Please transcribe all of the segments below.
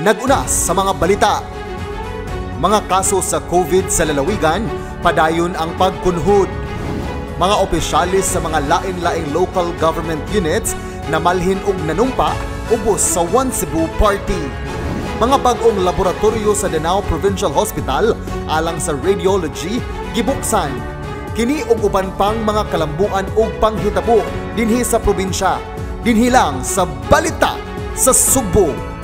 Nag-una sa mga balita. Mga kaso sa COVID sa lalawigan, padayon ang pagkunhod. Mga opisyalis sa mga lain-laing local government units na malhin og nanumpa ubos sa One Cebu Party. Mga bag-ong laboratorio sa Danao Provincial Hospital alang sa radiology gibuksan. Kini og uban pang mga kalambuan ug panghitabo dinhi sa probinsya. Dinhi lang sa balita sa Sugbo.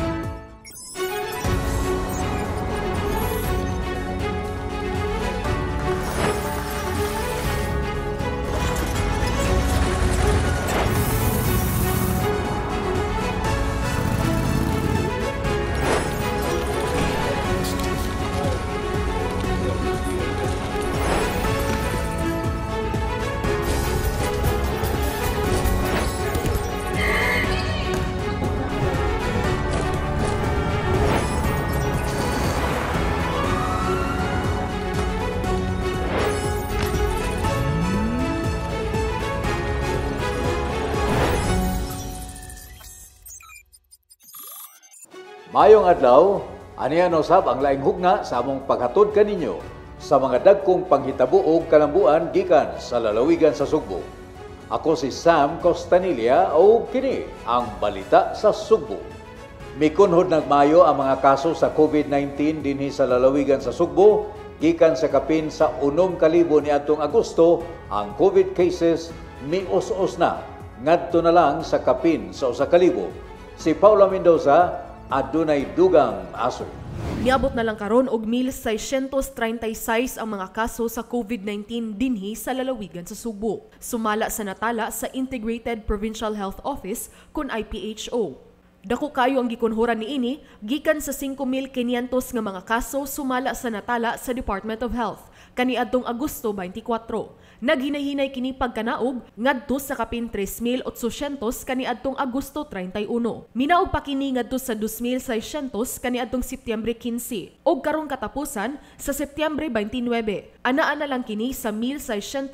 Mayong adlaw, aniya usab ang laing hugna sa among paghatod kaninyo sa mga dagkong panghitabo ug kalambuan gikan sa lalawigan sa Sugbo. Ako si Sam Costanilla o kini ang balita sa Sugbo. Mikunhod nagmayo ang mga kaso sa COVID-19 dinhi sa lalawigan sa Sugbo gikan sa kapin sa 6,000 niadtong Agosto. Ang COVID cases mius-us na ngadto na lang sa kapin sa 1,000. Si Paula Mendoza adunay dugang aso. Niabot na lang karon og 1,636 ang mga kaso sa COVID-19 dinhi sa lalawigan sa Sugbo. Sumala sa natala sa Integrated Provincial Health Office kun IPHO. Dako kayo ang gikunhuran niini gikan sa 5,500 nga mga kaso sumala sa natala sa Department of Health kaniadtong Agosto 24. Naghinay-hinay kini pagkanaog ngadto sa kapin 3,800 kaniadtong Agosto 31. Minaog pa kini ngadto sa 2,600 kaniadtong Setyembre 15 ug karong katapusan sa Setyembre 29. Anaa na lang kini sa 1,636.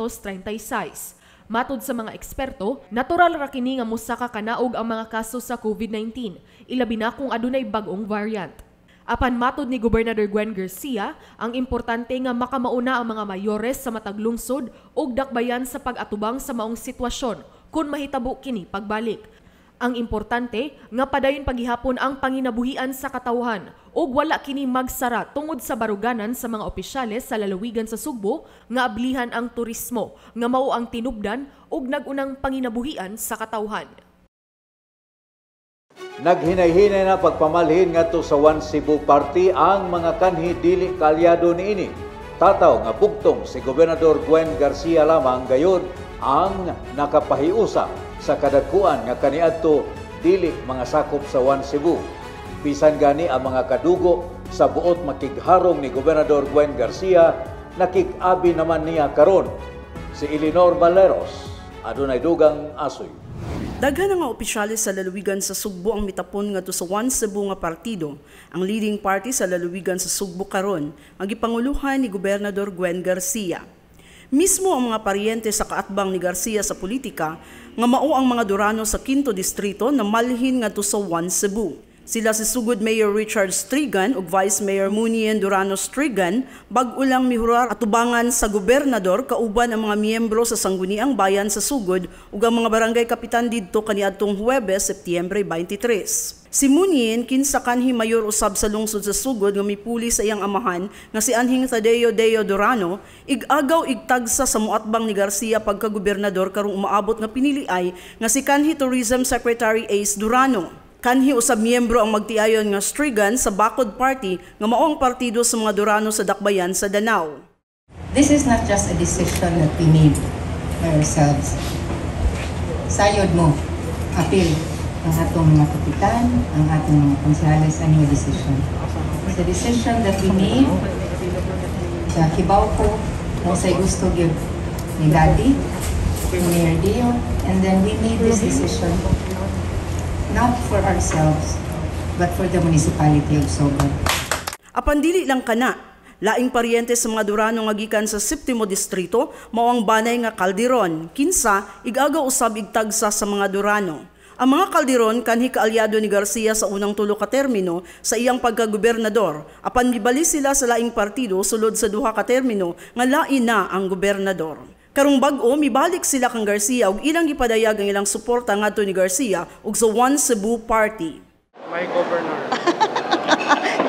Matod sa mga eksperto, natural ra kini nga mosaka kanaog ang mga kaso sa COVID-19, ilabi na kung adunay bag-ong variant. Apan matod ni Gobernador Gwen Garcia, ang importante nga makamauna ang mga mayores sa matag lungsod ug dakbayan sa pag-atubang sa maong sitwasyon kung mahitabo kini pagbalik. Ang importante nga padayon paghihapon ang panginabuhian sa katawhan ug wala kini magsara tungod sa baruganan sa mga opisyales sa lalawigan sa Sugbo nga ablihan ang turismo nga mao ang tinubdan ug nag-unang panginabuhian sa katawhan. Naghinay-hinay na pagpamalhin ngadto sa One Cebu Party ang mga kanhi dili kaalyado niini. Tataw nga bugtong si Gobernador Gwen Garcia lamang gayon ang nakapahiusa sa kadagkuan nga kaniadto dili mga sakop sa One Cebu. Bisan gani ang mga kadugo sa buot makigharong ni Gobernador Gwen Garcia, nakig-abi naman niya karon. Si Eleanor Valeros adunay dugang asoy. Daghan nga opisyalis sa lalawigan sa Sugbo ang mitapon ngadto sa One Cebu nga partido, ang leading party sa lalawigan sa Sugbo karon, ang gipanguluhan ni Gobernador Gwen Garcia. Mismo ang mga paryente sa kaatbang ni Garcia sa politika nga mao ang mga Durano sa 5th distrito na malhin ngadto sa One Cebu. Sila si Sugod Mayor Richard Strigan ug Vice Mayor Munien Durano Strigan bag-o lang mihurar atubangan sa gobernador kauban ang mga miyembro sa Sangguniang Bayan sa Sugod ug ang mga barangay kapitan didto kaniadtong Huwebes, Setyembre 23. Si Munien kinsa kanhi mayor usab sa lungsod sa Sugod nga mipuli sa iyang amahan nga si Anhing Tadeo Deo Durano ig-agaw igtagsa sa muatbang ni Garcia pagka-gobernador karong umaabot nga piniliay nga si kanhi Tourism Secretary Ace Durano. Kanhi usab miyembro ang magtiayon nga Strigan sa Bacod Party nga mao ang partido sa mga Durano sa dakbayan sa Danao. This is not just a decision that we made by ourselves. Sayod mo, apil ang atong mga kapitan, ang atong mga konsehales ang mga decision. It's a decision that we made sa hibaw ko mo sa gusto give ni Daddy, ni Mayor Dio, and then we made this decision not for ourselves, but for the municipality of Sobo. Apan dili lang kana, laing paryente sa mga Durano nga gikan sa 7th distrito mao ang banay nga Calderon, kinsa ig-agaw usab igtagsa sa mga Durano. Ang mga Calderon kanhi kaalyado ni Garcia sa unang tulo ka termino sa iyang pagkagobernador. Apan gibali sila sa laing partido sulod sa duha ka termino nga lain na ang gobernador. Karong bag-o mibalik sila kang Garcia ug ilang gipadayag ang ilang suporta ngadto ni Garcia ug sa One Cebu Party. My governor.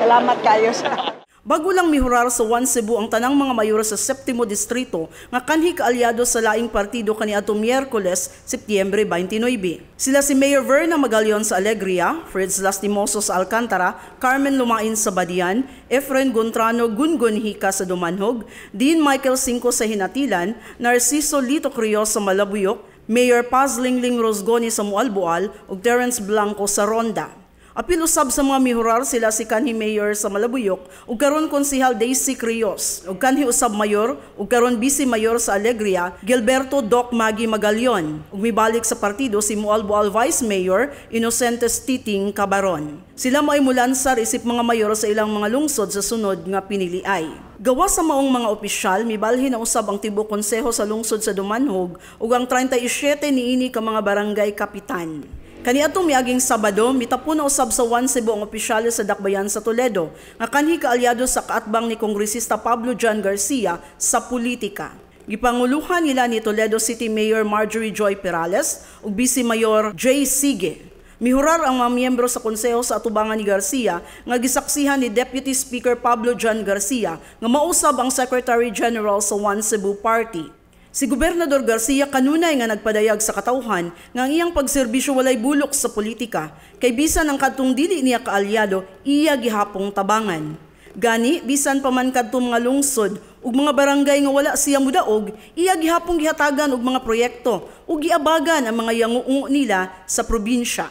Salamat kayo sa Bago lang mihurar sa One Cebu ang tanang mga mayor sa 7º distrito nga kanhi kaalyado sa laing partido kaniadtong Miyerkules, Setyembre 29. Sila si Mayor Verna Magalion sa Alegria, Fritz Lastimoso sa Alcantara, Carmen Lumain sa Badian, Efren Gontrano Gungunhika sa Dumanhog, Dean Michael Cinco sa Hinatilan, Narciso Lito Crios sa Malabuyok, Mayor Paz Lingling Rosgoni sa Mualboal ug Terence Blanco sa Ronda. Apil usab sa mga mihurar sila si kanhi mayor sa Malabuyok ug karon konsehal Daisy Crios ug kanhi usab mayor ug karon vice mayor sa Alegria Gilberto Doc Magi Magalion ug mibalik sa partido si Mualboal Vice Mayor Inocentes Titing Cabaron. Sila mo'y mulansar isip mga mayor sa ilang mga lungsod sa sunod nga piniliay. Gawa sa maong mga opisyal, mibalhin na usab ang tibok konseho sa lungsod sa Dumanhog ug ang 37 niini ka mga barangay kapitan. Kaniadtong miaging Sabado, mitapon na usab sa One Cebu ang opisyales sa Dakbayan sa Toledo nga kanhi kaalyado sa kaatbang ni Kongresista Pablo John Garcia sa politika. Gipanguluhan nila ni Toledo City Mayor Marjorie Joy Perales ug Vice Mayor Jay Sige. Mihurar ang mga miyembro sa konseho sa atubangan ni Garcia nga gisaksihan ni Deputy Speaker Pablo John Garcia nga mausab ang Secretary General sa One Cebu Party. Si Gobernador Garcia kanunay nga nagpadayag sa katawhan nga ang iyang pagserbisyo walay bulok sa politika kay bisan ang kadtong dili niya kaalyado iya gihapong tabangan. Gani bisan pa man kadtong mga lungsod ug mga barangay nga wala siya mudaog, iya gihapong gihatagan og mga proyekto ug giabagan ang mga yanguo nila sa probinsya.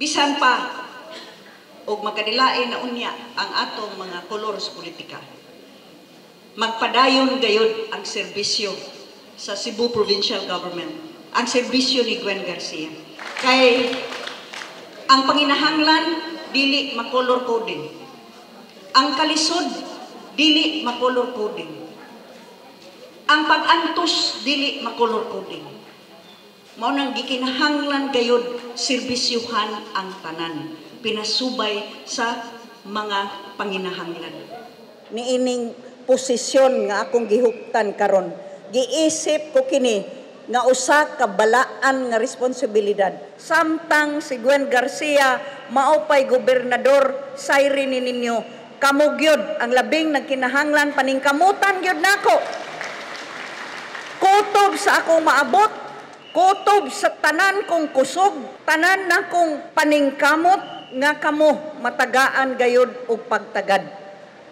bisan pa og makadilain na unya ang atong mga kolor sa politika. Magpadayon gayud ang serbisyo sa Cebu Provincial Government, ang serbisyo ni Gwen Garcia. Kay ang panginahanglan dili makolor coding. Ang kalisod dili makolor coding. Ang pag-antos dili makolor coding. Mao nang gikinahanglan gayud serbisyuhan ang tanan, pinasubay sa mga panginahanglan. Niining posisyon nga akong gihuptan karon, giisip ko kini nga usa ka balaan nga responsibilidad. Samtang si Gwen Garcia maupay gobernador, sayri ninyo, kamo gyud ang labing nagkinahanglan paningkamutan gyud nako. Kutob sa akong maabot, kutob sa tanan kong kusog, tanan na kong paningkamot nga kamo matagaan gayud og pagtagad.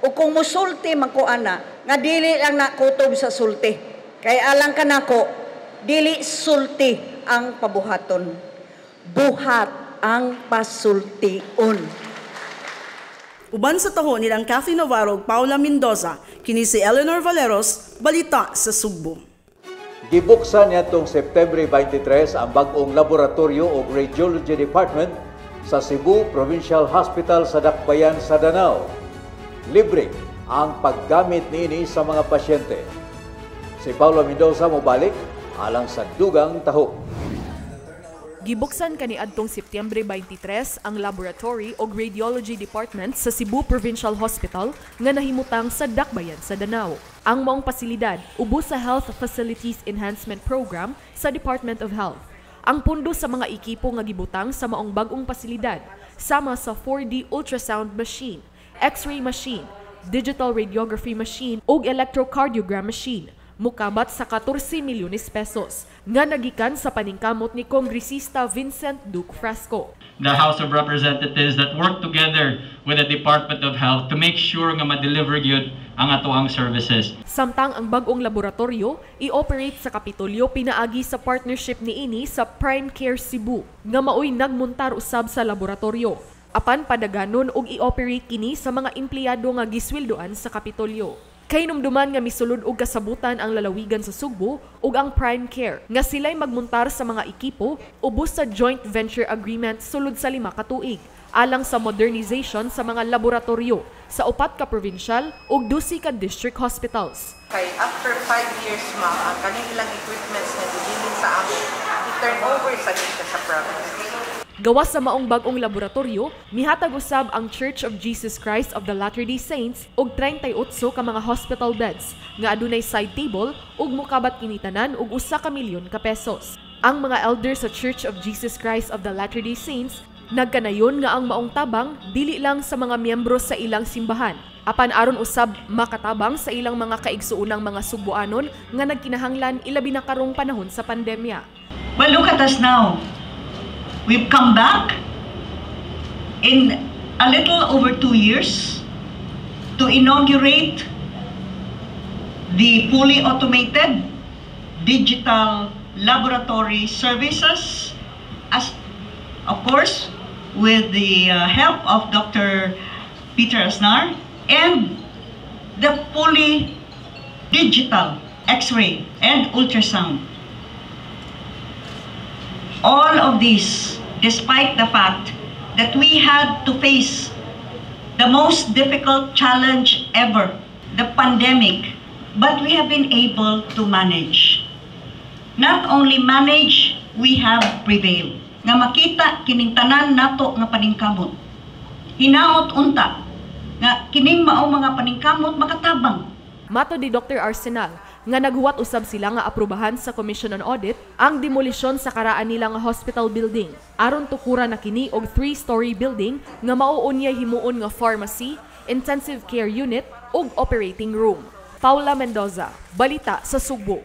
O kung musulti man ko ana, nga dili lang na kutob sa sulti. Kaya alang ka nako, dili sulti ang pabuhaton. Buhat ang pasultion. Uban sa taho nilang Kathy Navarro ug Paula Mendoza, kini si Eleanor Valeros, balita sa Sugbo. Gibuksan nitong September 23 ang bag-ong laboratorio o Radiology Department sa Cebu Provincial Hospital sa Dakbayan sa Danao. Libre ang paggamit niini sa mga pasyente. Si Paula Mendoza mobalik alang sa dugang taho. Gibuksan kaniadtong Setyembre 23 ang Laboratory o Radiology Department sa Cebu Provincial Hospital nga nahimutang sa Dakbayan sa Danao. Ang maong pasilidad ubos sa Health Facilities Enhancement Program sa Department of Health. Ang pundo sa mga ekipo nga gibutang sa maong bag-ong pasilidad sama sa 4D ultrasound machine, X-ray machine, digital radiography machine ug electrocardiogram machine. Mukabat sa 14 milyones pesos nga nagikan sa paningkamot ni Kongresista Vincent Duque Frasco. The House of Representatives that work together with the Department of Health to make sure nga ma-deliver gyud ang atoang services. Samtang ang bag-ong laboratorio i-operate sa Kapitolyo pinaagi sa partnership niini sa Prime Care Cebu nga maoy nagmuntar usab sa laboratorio. Apan padaganon og i-operate kini sa mga empleyado nga gisweldoan sa Kapitolyo. Kay numduman nga misulod og kasabutan ang lalawigan sa Sugbo ug ang Prime Care nga sila'y magmuntar sa mga ekipo ubos sa joint venture agreement sulod sa 5 ka tuig alang sa modernization sa mga laboratorio sa 4 ka provincial ug 12 ka district hospitals. Kay after 5 years ang kanilang equipments na gibilin sa amin, i-turn over sa dito sa province. Gawas sa maong bag-ong laboratorio, mihatag usab ang Church of Jesus Christ of the Latter-day Saints og 38 ka mga hospital beds nga adunay side table ug mokabat kini tanan og 1 milyon ka pesos. Ang mga elders sa Church of Jesus Christ of the Latter-day Saints nagkanayon nga ang maong tabang dili lang sa mga miyembro sa ilang simbahan, apan aron usab makatabang sa ilang mga kaigsuonang mga Sugboanon nga nagkinahanglan ilabi na karong panahon sa pandemya. Well, look at us now. We've come back in a little over 2 years to inaugurate the fully automated digital laboratory services, as of course with the help of Dr. Peter Asnar, and the fully digital X-ray and ultrasound. All of these, despite the fact that we had to face the most difficult challenge ever, the pandemic, but we have been able to manage. Not only manage, we have prevailed. Nga makita kining tanan nato nga paningkamot. Hinaot unta nga kining mao mga paningkamot makatabang. Mato di Dr. Arsenal nga naghuwat usab sila nga aprubahan sa Commission on Audit ang demolisyon sa karaan nila nga hospital building aron tukura na kini og 3-story building nga mauunyay himuon nga pharmacy, intensive care unit ug operating room. Paula Mendoza, Balita sa Sugbo.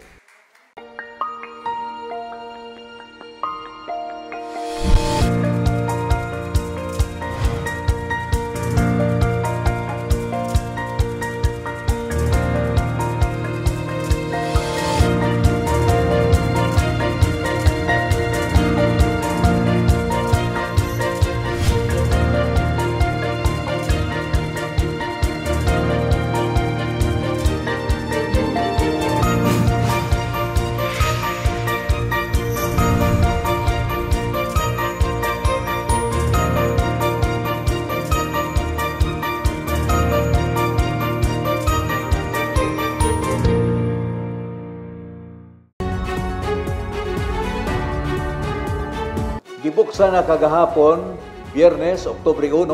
Gibuksan na kagahapon, Biyernes, Oktubre 1,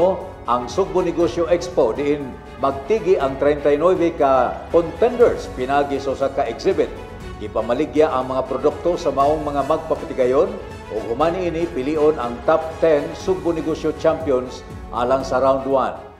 ang Sugbo Negosyo Expo diin magtigi ang 39 ka contenders pinagi sa usa ka exhibit. Ipamaligya ang mga produkto sa maong mga magpapatigayon o humani ini pilion ang top 10 Sugbo Negosyo champions alang sa round 1.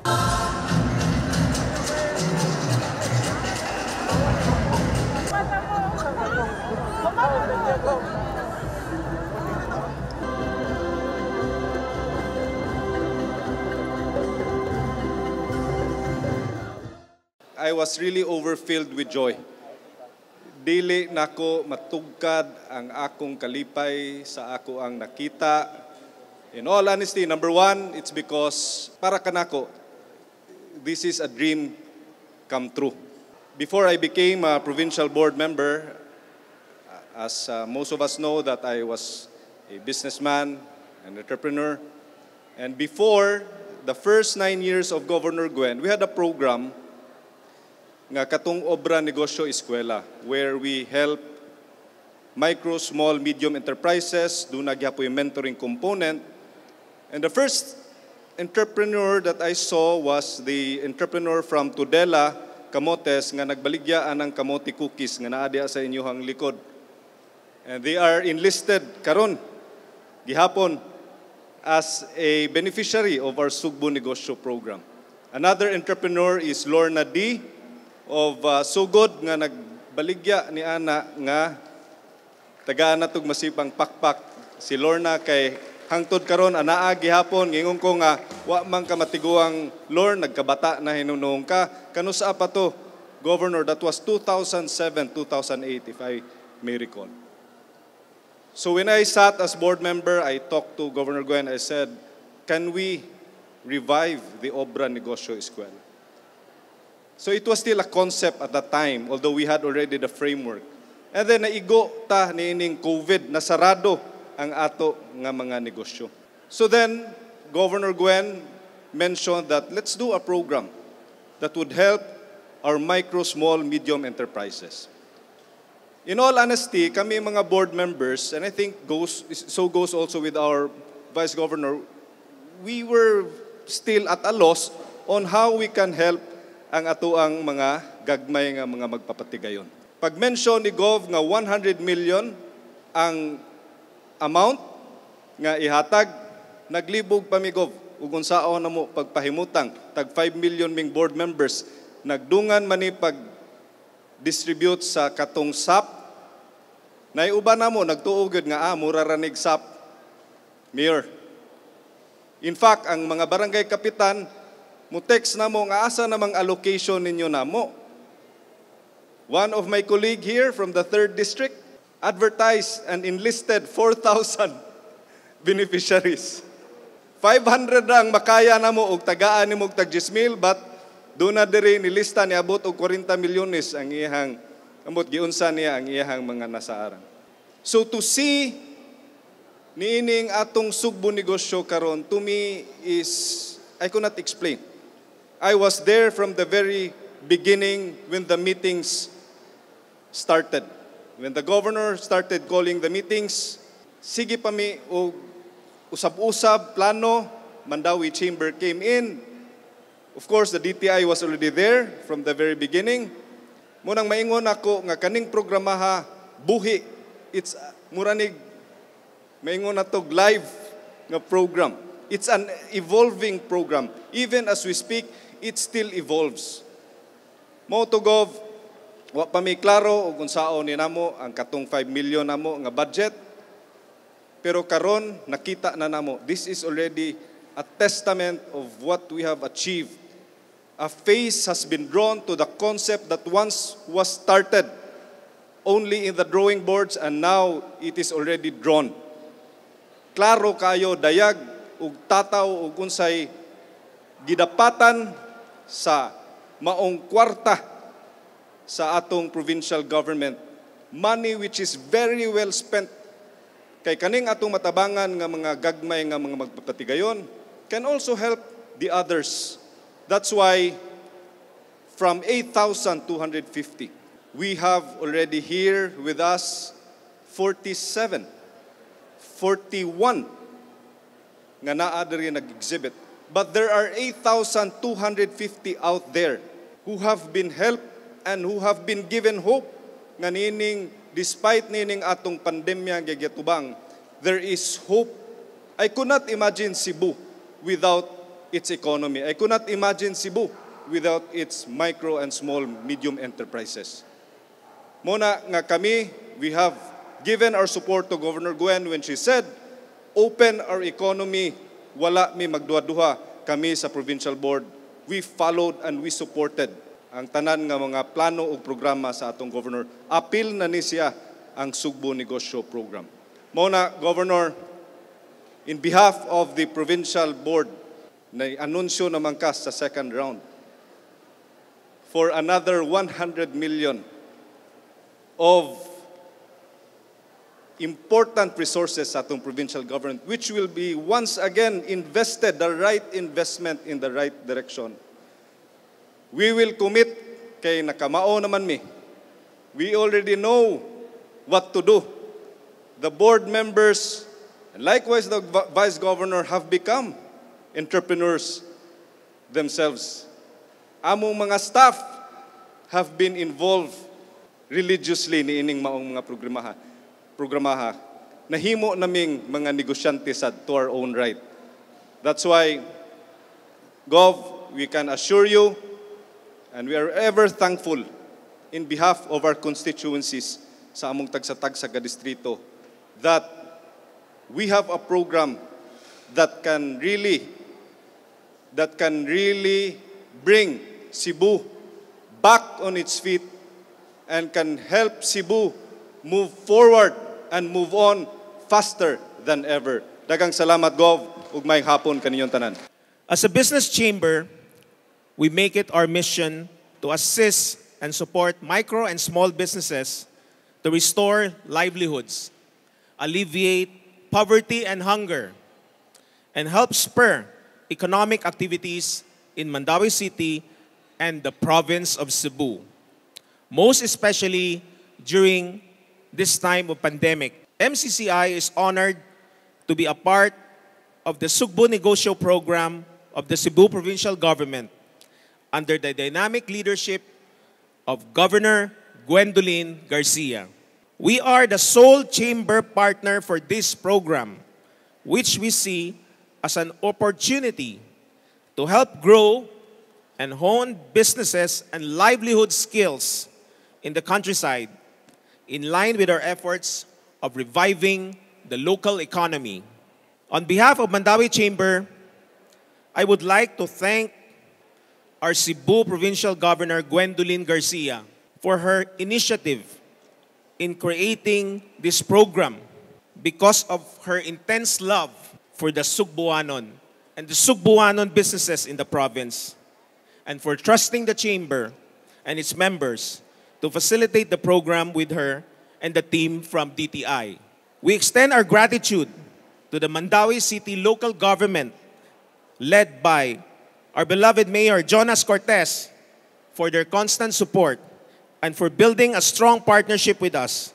I was really overfilled with joy. Dili nako matugkad ang akong kalipay sa ako ang nakita. In all honesty, number one, it's because para kanako, this is a dream come true. Before I became a provincial board member, as most of us know that I was a businessman, an entrepreneur, and before the first 9 years of Governor Gwen, we had a program nga katong Obra Negosyo Eskwela, where we help micro, small, medium enterprises, doon nagyapo yung mentoring component. And the first entrepreneur that I saw was the entrepreneur from Tudela, Camotes, nga nagbaligyaan ng kamote cookies nga naadya sa inyong likod. And they are enlisted karon gihapon as a beneficiary of our Sugbo Negosyo program. Another entrepreneur is Lorna D. of Sugod nga nagbaligya ni ana nga tagaan natog masipang pakpak si Lorna kay hangtod karon anaa gihapon ngingon ko nga wa man ka matiguang Lorna nagkabata na hinunong ka kano sa pa to Governor, that was 2007 2008 if I may recall. So when I sat as board member, I talked to Governor Gwen. I said, can we revive the Obra Negosyo Eskwela? So it was still a concept at that time, although we had already the framework. And then naigo ta niining COVID, nasarado ang ato nga mga negosyo. So then, Governor Gwen mentioned that let's do a program that would help our micro, small, medium enterprises. In all honesty, kami mga board members, and I think goes also with our Vice Governor, we were still at a loss on how we can help ang atuang mga gagmay nga mga magpapatigayon. Pag-mention ni Gov nga 100 million ang amount nga ihatag, naglibog pa mi Gov, ug unsaon na mo pagpahimutang, tag 5 million ming board members, nagdungan man ni pag-distribute sa katong SAP, naiuban na mo, nagtuugod nga, mura ranig SAP, Mayor. In fact, ang mga barangay kapitan, mo-text na mo nga asa namang allocation ninyo na mo. One of my colleague here from the 3rd District advertised and enlisted 4,000 beneficiaries. 500 ra ang makaya na mo og tagaan ni mo og tag 10,000, but doon na diri nilista ni abot og 40 milyones ang iyang ambot giunsa niya ang iyang mga nasaaran. So to see niining atong Sugbo negosyo karon, to me is, I cannot explain. I was there from the very beginning when the meetings started. When the governor started calling the meetings, sige pa mi o usab-usab, plano, Mandawi Chamber came in. Of course, the DTI was already there from the very beginning. Munang maingon ako nga kaning programaha buhi. It's muranig maingon natog live nga program. It's an evolving program. Even as we speak, it still evolves. Mo to Gov, wa pa may klaro kung saan ni namo ang katong 5 million namo nga budget. Pero karon nakita na namo, this is already a testament of what we have achieved. A face has been drawn to the concept that once was started only in the drawing boards and now it is already drawn. Klaro kayo dayag ug tataw ug unsay gidapatan sa maong kwarta sa atong provincial government, money which is very well spent. Kay kaning atong matabangan nga mga gagmay nga mga magpapatigayon can also help the others. That's why from 8,250, we have already here with us 41 nga naa diri nag-exhibit. But there are 8,250 out there who have been helped and who have been given hope nga nining despite nining atong pandemya gyatubang, there is hope. I could not imagine Cebu without its economy. I could not imagine Cebu without its micro and small medium enterprises. Muna nga kami, we have given our support to Governor Gwen when she said, open our economy, wala mi magduha-duha. Kami sa provincial board, we followed and we supported ang tanan nga mga plano o programa sa atong governor. Apil na ni siya ang Sugbo Negosyo Program. Muna, Governor, in behalf of the provincial board, na anunsyo naman ka sa second round for another 100 million of important resources sa atong provincial government, which will be once again invested, the right investment in the right direction. We will commit, kay nakamao naman mi. We already know what to do. The board members, and likewise the Vice Governor, have become entrepreneurs themselves. Among mga staff have been involved religiously ni ining maong mga programaha. Nahimo naming mga negosyante sad to our own right. That's why, Gov, we can assure you, and we are ever thankful in behalf of our constituencies sa among tagsa-tagsa ka distrito, that we have a program that can really bring Cebu back on its feet and can help Cebu move forward and move on faster than ever. Daghang salamat, Gov, ug may hapon kaninyong tanan. As a business chamber, we make it our mission to assist and support micro and small businesses to restore livelihoods, alleviate poverty and hunger, and help spur economic activities in Mandawi City and the province of Cebu, most especially during this time of pandemic. MCCI is honored to be a part of the Sugbo Negosyo Program of the Cebu Provincial Government under the dynamic leadership of Governor Gwendolyn Garcia. We are the sole chamber partner for this program, which we see as an opportunity to help grow and hone businesses and livelihood skills in the countryside in line with our efforts of reviving the local economy. On behalf of Mandawi Chamber, I would like to thank our Cebu Provincial Governor Gwendolyn Garcia for her initiative in creating this program because of her intense love for the Sugbuanon and the Sugbuanon businesses in the province, and for trusting the Chamber and its members to facilitate the program with her and the team from DTI. We extend our gratitude to the Mandawi City local government led by our beloved Mayor Jonas Cortez for their constant support and for building a strong partnership with us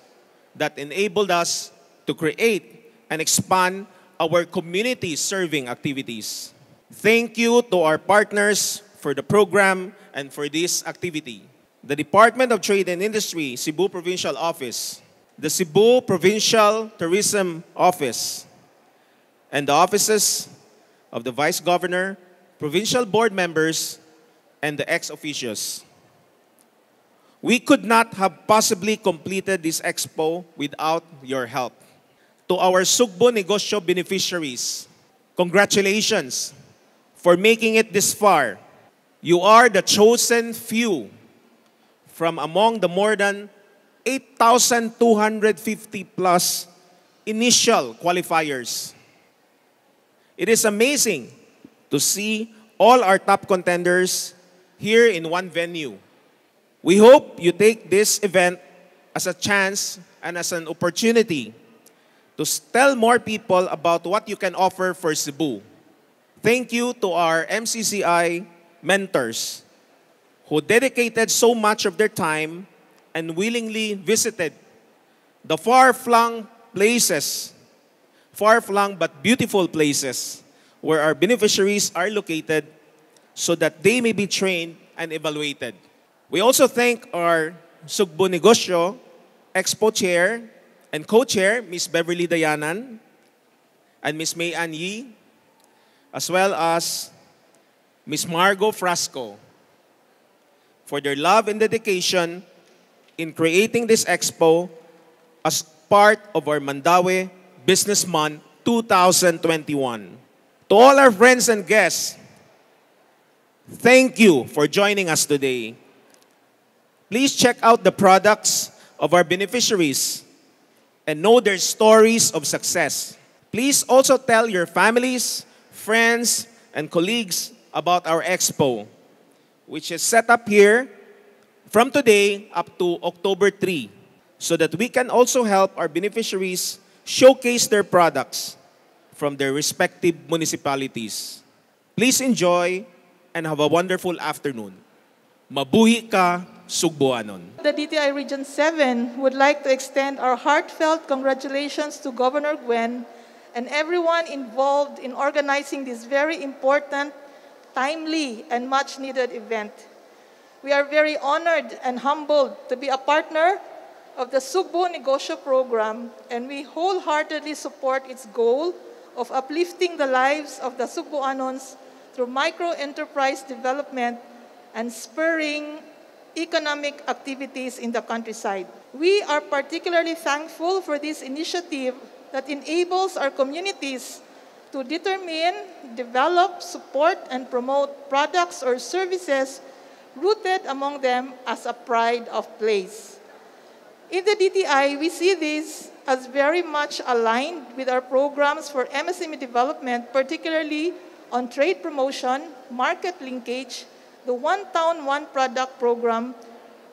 that enabled us to create and expand our community serving activities. Thank you to our partners for the program and for this activity. The Department of Trade and Industry, Cebu Provincial Office, the Cebu Provincial Tourism Office, and the offices of the Vice Governor, provincial board members, and the ex-officios. We could not have possibly completed this expo without your help. To our Sugbo Negosyo beneficiaries, congratulations for making it this far. You are the chosen few from among the more than 8,250 plus initial qualifiers. It is amazing to see all our top contenders here in one venue. We hope you take this event as a chance and as an opportunity to tell more people about what you can offer for Cebu. Thank you to our MCCI mentors who dedicated so much of their time and willingly visited the far-flung places, far-flung but beautiful places where our beneficiaries are located so that they may be trained and evaluated. We also thank our Sugbo Negosyo Expo Chair and Co-Chair, Ms. Beverly Dayanan and Ms. May Ann Yee, as well as Ms. Margo Frasco, for their love and dedication in creating this expo as part of our Mandawi Business Month 2021. To all our friends and guests, thank you for joining us today. Please check out the products of our beneficiaries and know their stories of success. Please also tell your families, friends, and colleagues about our expo, which is set up here from today up to October 3, so that we can also help our beneficiaries showcase their products from their respective municipalities. Please enjoy and have a wonderful afternoon. Mabuhi ka, Sugbuanon. The DTI Region 7 would like to extend our heartfelt congratulations to Governor Gwen and everyone involved in organizing this very important, timely, and much-needed event. We are very honored and humbled to be a partner of the Sugbo Negosyo Program, and we wholeheartedly support its goal of uplifting the lives of the Sugbuanons through micro-enterprise development and spurring economic activities in the countryside. We are particularly thankful for this initiative that enables our communities to determine, develop, support, and promote products or services rooted among them as a pride of place. In the DTI, we see this as very much aligned with our programs for MSME development, particularly on trade promotion, market linkage, the One Town, One Product program,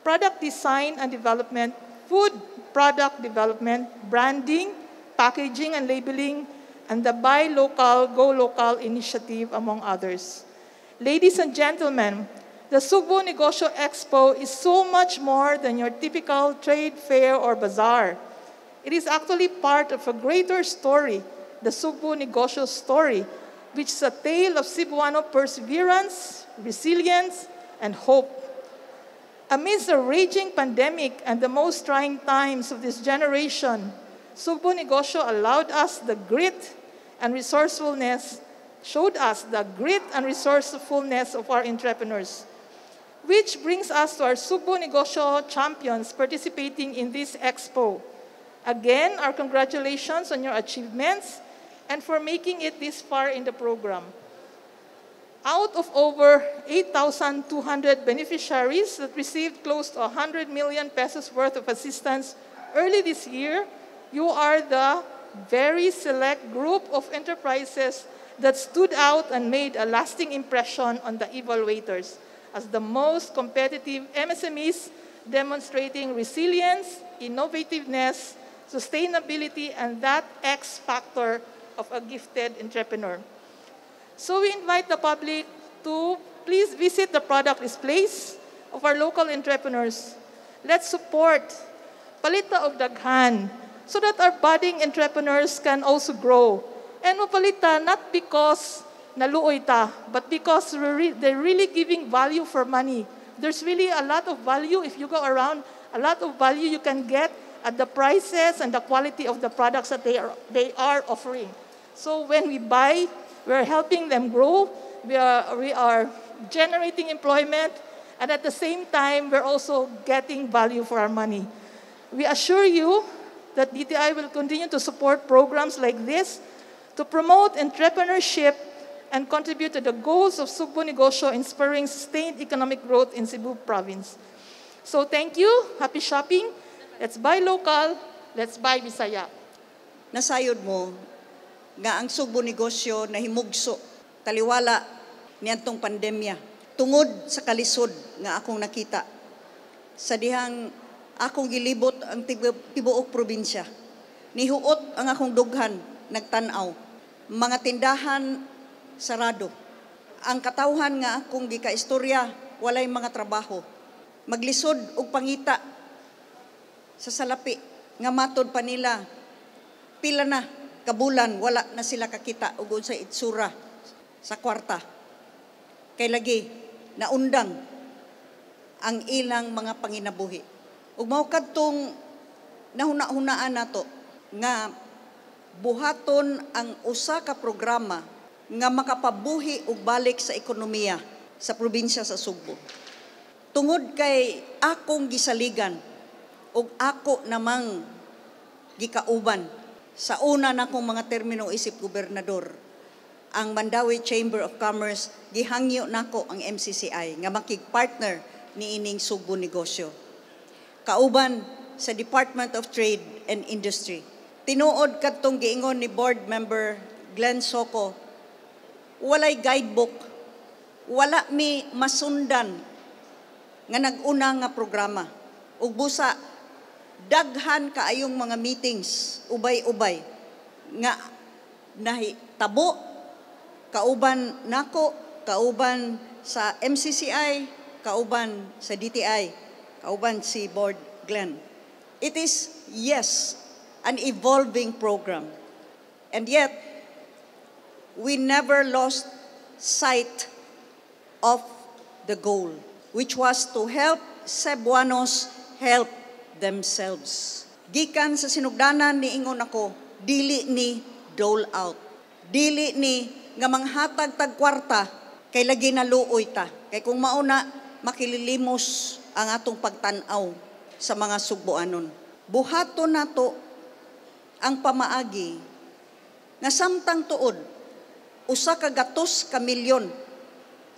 product design and development, food product development, branding, packaging and labeling, and the Buy Local, Go Local initiative, among others. Ladies and gentlemen, the Sugbo Negosyo Expo is so much more than your typical trade fair or bazaar. It is actually part of a greater story the Sugbo Negosyo Story, which is a tale of Cebuano perseverance, resilience, and hope. Amidst the raging pandemic and the most trying times of this generation, Sugbo Negosyo allowed us the grit and resourcefulness, showed us the grit and resourcefulness of our entrepreneurs. Which brings us to our Sugbo Negosyo champions participating in this expo. Again, our congratulations on your achievements and for making it this far in the program. Out of over 8,200 beneficiaries that received close to 100 million pesos worth of assistance early this year, you are the very select group of enterprises that stood out and made a lasting impression on the evaluators as the most competitive MSMEs demonstrating resilience, innovativeness, sustainability, and that X factor of a gifted entrepreneur. So we invite the public to please visit the product displays of our local entrepreneurs. Let's support Palita of Daghan so that our budding entrepreneurs can also grow. And mapalita not because naluoy ta, but because they're really giving value for money. There's really a lot of value if you go around, a lot of value you can get at the prices and the quality of the products that they are offering. So when we buy, we're helping them grow, we are generating employment, and at the same time, we're also getting value for our money. We assure you that DTI will continue to support programs like this to promote entrepreneurship and contribute to the goals of Sugbo Negosyo in spurring sustained economic growth in Cebu Province. So thank you, happy shopping. Let's buy local, let's buy Bisaya. Nasayod mo nga ang Sugbo Negosyo na himugso taliwala niyantong pandemya tungod sa kalisod nga akong nakita sa dihang akong gilibot ang tibuok probinsya. Nihuot ang akong dughan nagtanaw, mga tindahan sarado. Ang katawhan nga akong gikaistorya walay mga trabaho. Maglisod og pangita sa salapi nga matod pa nila pila na kabulan wala na sila kakita og sa itsura sa kwarta kay lagi naundang ang ilang mga panginabuhi ug mao kadtong nahuna-hunaan nato nga buhaton ang usa ka programa nga makapabuhi og balik sa ekonomiya sa probinsya sa Sugbo tungod kay akong gisaligan ug ako namang gikauban sa una na kong mga termino isip gobernador ang Mandawi Chamber of Commerce gihangyo nako ang MCCI nga makig-partner ni ining Sugbo Negosyo kauban sa Department of Trade and Industry. Tinuod kadtong giingon ni board member Glenn Soco, walay guidebook, wala mi masundan nga nag-una nga programa ug busa daghan kaayong mga meetings ubay-ubay nga nahitabo kauban nako, kauban sa MCCI, kauban sa DTI, kauban si Board Glenn. It is, yes, an evolving program. And yet, we never lost sight of the goal, which was to help Cebuanos help themselves. Gikan sa sinugdanan ni ingon ako, dili ni dole out. Dili ni nga manghatag tag kwarta kay lagi na luoy ta. Kay kung mauna makililimos ang atong pagtan-aw sa mga Sugboanon. Buhaton nato ang pamaagi nga samtang tuod usa ka gatos ka milyon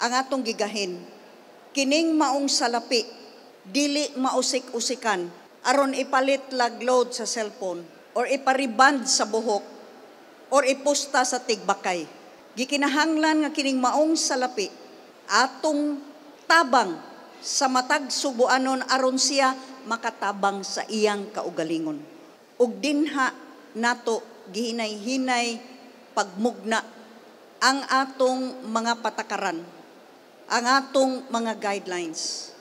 ang atong gigahin. Kining maong salapi dili mausik-usikan aron ipalit lag load sa cellphone or ipariband sa buhok or iposta sa tigbakay. Gikinahanglan nga kining maong salapi atong tabang sa matag Sugboanon aron siya makatabang sa iyang kaugalingon. Ug dinha nato gihinay-hinay pagmugna ang atong mga patakaran, ang atong mga guidelines.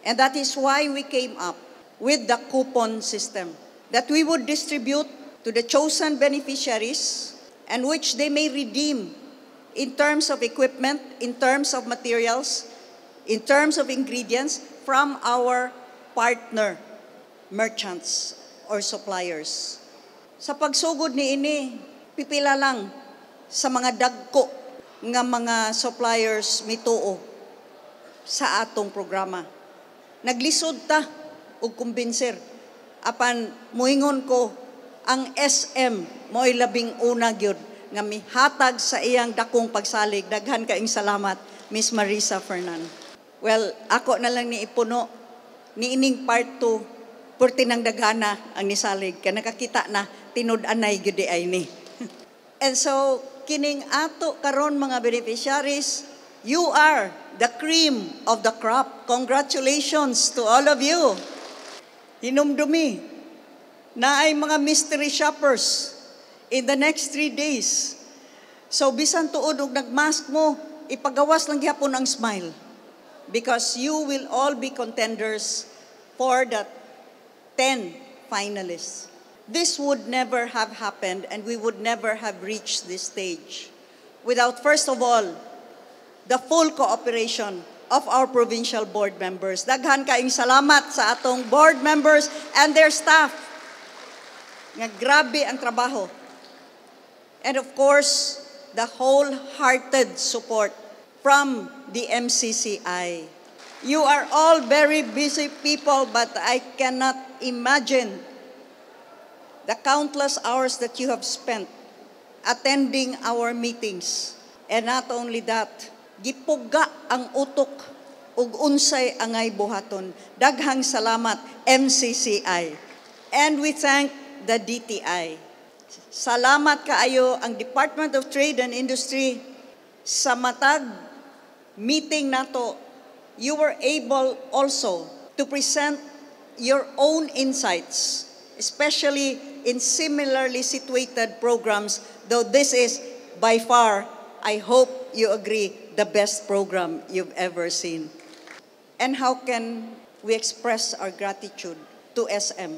And that is why we came up with the coupon system that we would distribute to the chosen beneficiaries and which they may redeem in terms of equipment, in terms of materials, in terms of ingredients from our partner merchants or suppliers. Sa pagsugod ni ini, pipila lang sa mga dagko nga mga suppliers mituo sa atong programa. Naglisod ta og kumbinser apan muingon ko ang SM mo'y labing una gyud nga mihatag sa iyang dakong pagsalig. Daghan kaing salamat, Miss Marisa Fernan. Well, ako na lang ni ipuno ni ining part 2 purti ng daghana ang nisalig kay nakakita na tinud-anay gyud ay ni. And so kining ato karon mga beneficiaries, you are the cream of the crop. Congratulations to all of you. Hinumdumi na ay mga mystery shoppers in the next 3 days. So bisan tuod og nagmask mo, ipagawas lang gyapon ang smile. Because you will all be contenders for the 10 finalists. This would never have happened and we would never have reached this stage without, first of all, the full cooperation of our provincial board members. Daghan kaing salamat sa atong board members and their staff. Nga grabe ang trabaho. And of course, the wholehearted support from the MCCI. You are all very busy people, but I cannot imagine the countless hours that you have spent attending our meetings. And not only that, gipuga ang utok ug unsay angay buhaton. Daghang salamat MCCI. And we thank the DTI. Salamat kaayo ang Department of Trade and Industry sa matag meeting nato. You were able also to present your own insights, especially in similarly situated programs, though this is by far, I hope you agree, the best program you've ever seen. And how can we express our gratitude to SM?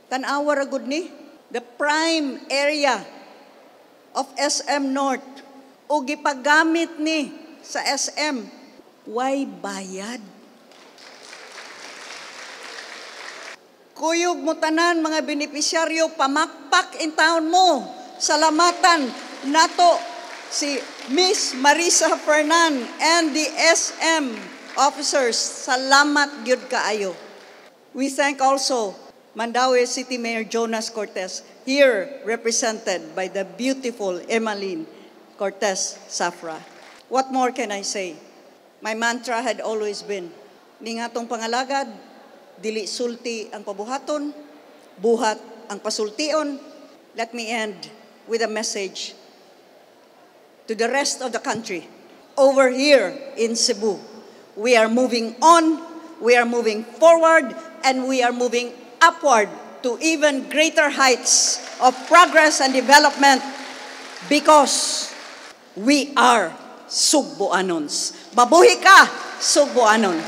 Tanawa ra gud ni, the prime area of SM North, o gipagamit ni sa SM, why bayad? Kuyog mo tanan mga benepisyaryo, pamakpak in town mo. Salamatan nato si Miss Marisa Fernan and the SM officers. Salamat gyud kaayo. We thank also Mandaue City Mayor Jonas Cortez, here represented by the beautiful Emmeline Cortez Safra. What more can I say? My mantra had always been, ning atong pangalagad, dili sulti ang pabuhaton, buhat ang pasultion. Let me end with a message to the rest of the country. Over here in Cebu, we are moving on, we are moving forward, and we are moving upward to even greater heights of progress and development because we are Sugboanons. Mabuhi ka, Sugboanon!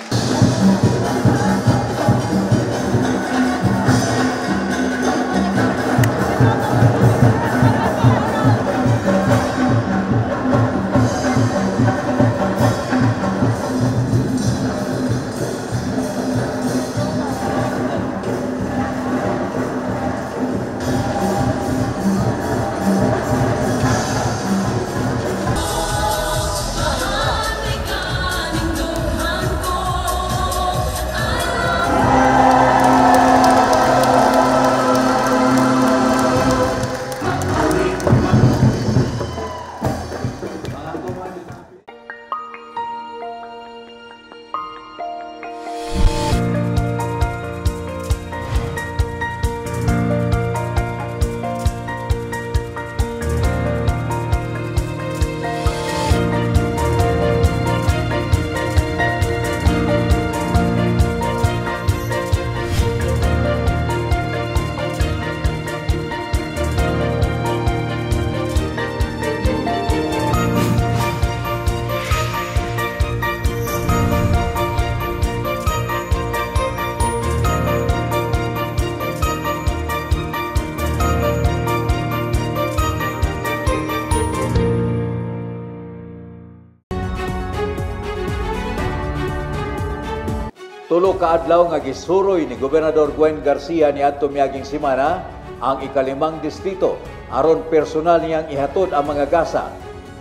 Tulo ka adlaw nga gisuroy ni Gobernador Gwen Garcia niadto miaging semana ang ikalimang distrito aron personal niyang ihatod ang mga gasa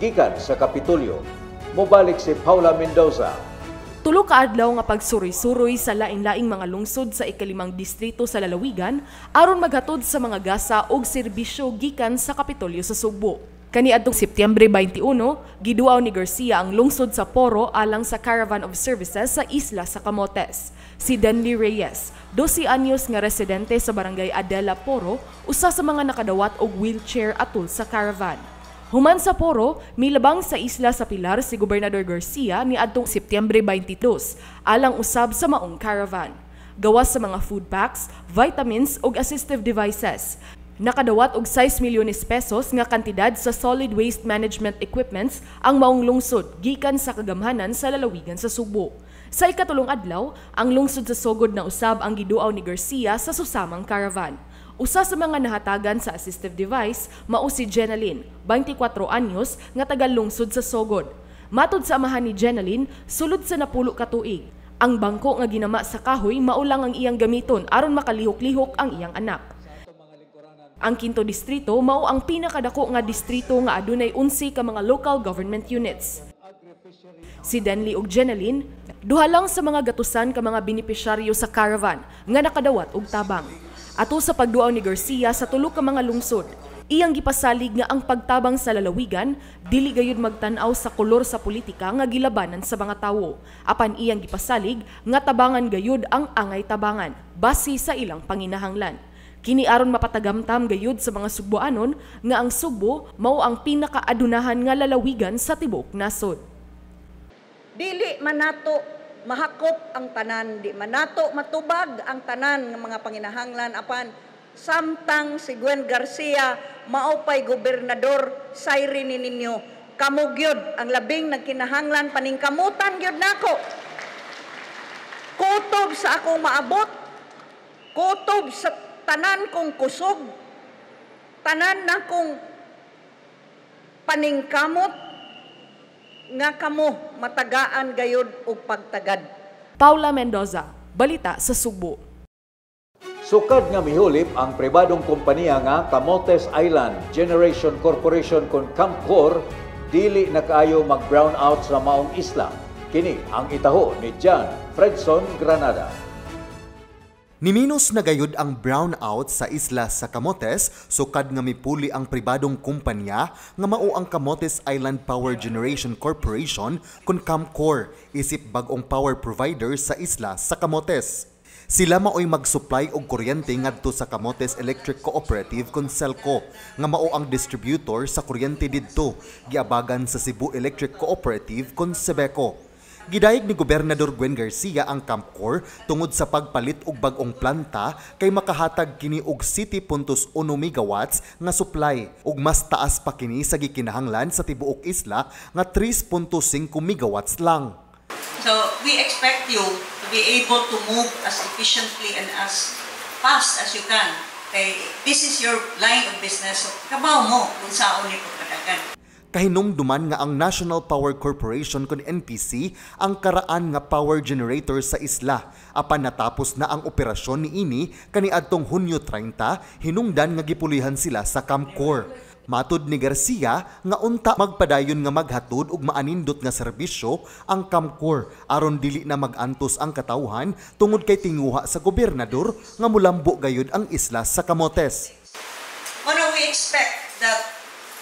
gikan sa Kapitolyo. Mobalik si Paula Mendoza. Tulo ka adlaw nga pagsuroy-suroy sa laing-laing mga lungsod sa ikalimang distrito sa lalawigan aron maghatod sa mga gasa og serbisyo gikan sa Kapitolyo sa Sugbo. Kaniadtong Setyembre 21, giduaw ni Garcia ang lungsod sa Poro alang sa Caravan of Services sa isla sa Camotes. Si Denly Reyes, 12 anyos nga residente sa barangay Adela, Poro, usa sa mga nakadawat og wheelchair atul sa caravan. Human sa Poro, milabang sa isla sa Pilar si Gobernador Garcia niadtong Setyembre 22 alang usab sa maong caravan. Gawas sa mga food packs, vitamins ug assistive devices. Nakadawat og 6 milyones pesos nga kantidad sa solid waste management equipments ang maong lungsod gikan sa kagamhanan sa lalawigan sa Sugbo. Sa ikatulong adlaw, ang lungsod sa Sogod na usab ang giduaw ni Garcia sa susamang caravan. Usa sa mga nahatagan sa assistive device mao si Jenaline, 24 anyos nga taga lungsod sa Sogod. Matod sa amahan ni Jenaline, sulod sa napulo ka tuig. Ang bangko nga ginama sa kahoy mao lang ang iyang gamiton aron makalihok-lihok ang iyang anak. Ang Quinto Distrito mao ang pinakadako nga distrito nga adunay 11 ka mga local government units. Si Denly ug Jenaline, duha lang sa mga gatusan ka mga benepisyaryo sa caravan nga nakadawat og tabang. Ato sa pagduaw ni Garcia sa tulo ka mga lungsod, iyang gipasalig nga ang pagtabang sa lalawigan dili gayud magtan-aw sa kolor sa politika nga gilabanan sa mga tawo. Apan iyang gipasalig nga tabangan gayud ang angay tabangan base sa ilang panginahanglan. Kini aron mapatagamtam gayud sa mga Sugboanon nga ang Sugbo mao ang pinakaadunahan nga lalawigan sa tibuok nasod. Dili manato mahakop ang tanan, di manato matubag ang tanan ng mga panginahanglan apan samtang si Gwen Garcia mao pay gobernador sayri ninyo kamo gyud ang labing nagkinahanglan paningkamutan gyud nako. Kutob sa akong maabot, kutob sa tanan kong kusog, tanan na kong paningkamot, nga kamo matagaan gayud og pagtagad. Paula Mendoza, Balita sa Sugbo. Sukad nga mihulip ang pribadong kompanya nga Camotes Island Generation Corporation kon Camcor dili na kaayo mag-brownout sa maong isla. Kini ang itaho ni John Fredson Granada. Niminos na gayud ang brownout sa isla sa Camotes sukad nga mipuli ang pribadong kumpanya nga mao ang Camotes Island Power Generation Corporation kun Camcor isip bag-ong power provider sa isla sa Camotes. Sila maoy mag-supply og kuryente ngadto sa Camotes Electric Cooperative kun Celco nga mao ang distributor sa kuryente didto giabagan sa Cebu Electric Cooperative kun Sebeco. Gidayeg ni Gobernador Gwen Garcia ang Camcor tungod sa pagpalit og bag-ong planta kay makahatag kini og 7.1 megawatts nga supply ug mas taas pa kini sa gikinahanglan sa tibuok isla nga 3.5 megawatts lang. So we expect you to be able to move as efficiently and as fast as you can. Okay, this is your line of business. So kabaw mo kung saan ni pagkadagan. Kahinumduman nga ang National Power Corporation kun NPC ang karaan nga power generator sa isla. Apan natapos na ang operasyon niini kaniadtong Hunyo 30, hinungdan nga gipulihan sila sa Camcor. Matud ni Garcia nga unta magpadayon nga maghatod og maanindot nga serbisyo ang Camcor aron dili na magantos ang katawhan tungod kay tinguha sa gobernador nga mulambo gayud ang isla sa Camotes. We expect that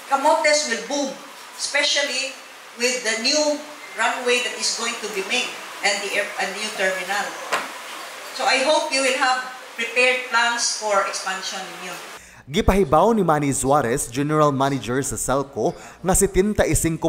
Camotes will boom, especially with the new runway that is going to be made and the new terminal. So I hope you will have prepared plans for expansion ninyo. Gipahibaw ni Manny Suarez, General Manager sa Celco, nga 75%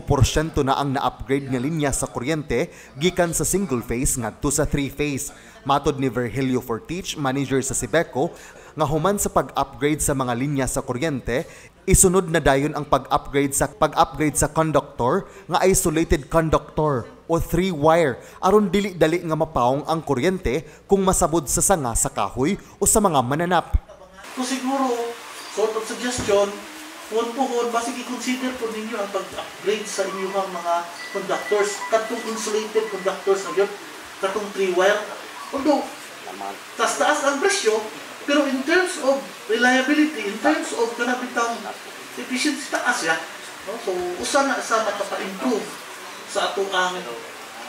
na ang na-upgrade nga linya sa kuryente gikan sa single phase ngadto sa 3-phase. Matod ni Virgilio Fortich, Manager sa Sebeco, nga human sa pag-upgrade sa mga linya sa kuryente, isunod na dayon ang pag-upgrade sa conductor nga isolated conductor o 3-wire aron dili dali nga mapawong ang kuryente kung masabod sa sanga sa kahoy o sa mga mananap. So siguro, sort of suggestion, puhon basig i-consider po ninyo ang pag-upgrade sa inyong mga conductors, katong insulated conductors na yun, katong 3-wire, Although, taas ang presyo, pero in terms of reliability, in terms of kanabitang efficiency, taas ya. No? So, usa na sa makapa-improve sa ato ang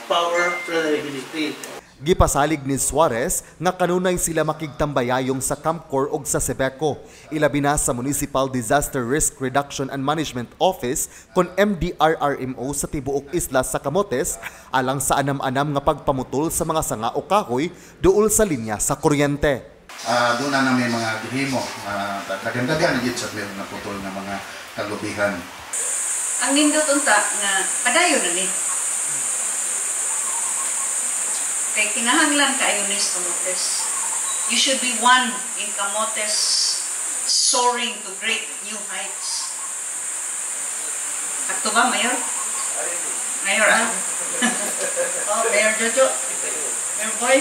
power reliability. Gipasalig ni Suarez nga kanunay sila makigtambayayong sa CAMCOR ug sa SEBECO, ilabi na sa Municipal Disaster Risk Reduction and Management Office kon MDRRMO sa tibuok isla sa Camotes alang sa anam-anam nga pagpamutol sa mga sanga o kahoy duol sa linya sa kuryente. Doon na may mga gihimo, dagan-dagan gid sa meron na putol nga mga kalubihan. Ang nindot unta nga padayon na ni. Kay kinahanglan kaayo ni Camotes. You should be one in Camotes soaring to great new heights. Ato ba, Mayor? Mayor, oh, Mayor Jojo. Mayor Boy.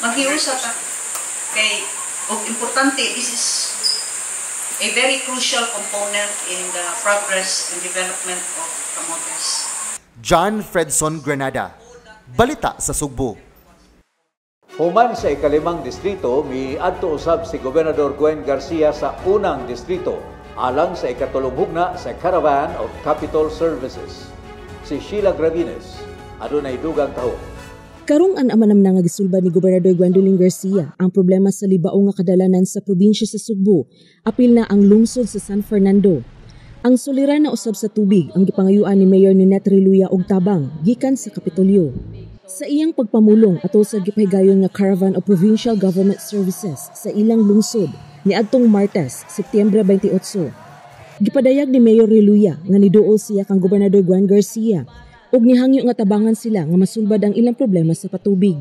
Maghiusa ka. Kay, importante, this is a very crucial component in the progress and development of Camotes. John Fredson Granada, Balita sa Sugbo. Human sa ikalimang distrito, miadto usab si Gobernador Gwen Garcia sa unang distrito alang sa ikatulong hugna sa Caravan of Capital Services. Si Sheila Gravines, adunay dugang taho. Karong anamanam na nga gisulbad ni Gobernador Gwendolyn Garcia ang problema sa libao nga kadalanan sa probinsya sa Sugbo, apil na ang lungsod sa San Fernando. Ang suliran na usab sa tubig ang gipangayuan ni Mayor Ninette Reluya og tabang gikan sa Kapitolyo. Sa iyang pagpamulong ato sa gipahigayon nga Caravan of Provincial Government Services sa ilang lungsod niadtong Martes, Setyembre 28. Gipadayag ni Mayor Reluya nga niduol siya kang Gobernador Gwen Garcia ug nihangyo nga tabangan sila nga masulbad ang ilang problema sa patubig.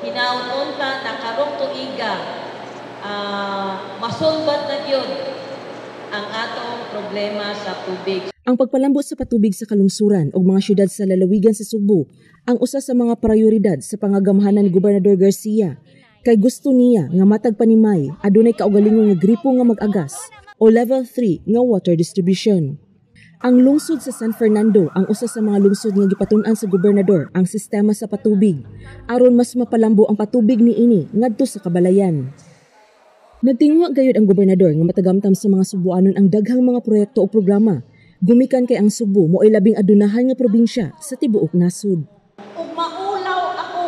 Hinaon ta na karong tuiga masulbad na gyud ang atong problema sa tubig. Ang pagpalambot sa patubig sa kalungsuran ug mga syudad sa lalawigan sa Sugbo ang usa sa mga prioridad sa pangagamhanan ni Gobernador Garcia. Kay gusto niya nga matag panimay adunay kaugalingong nga gripo nga mag-agas o level 3 nga water distribution. Ang lungsod sa San Fernando ang usa sa mga lungsod nga gipatun-an sa gobernador ang sistema sa patubig aron mas mapalambo ang patubig niini ngadto sa kabalayan. Nagtingwa gayud ang gobernador nga matagamtam sa mga Subuanon ang daghang mga proyekto o programa. Gumikan kay ang Sugbo mo'y labing adunahan nga probinsya sa tibuok nasud. Ug maulaw ako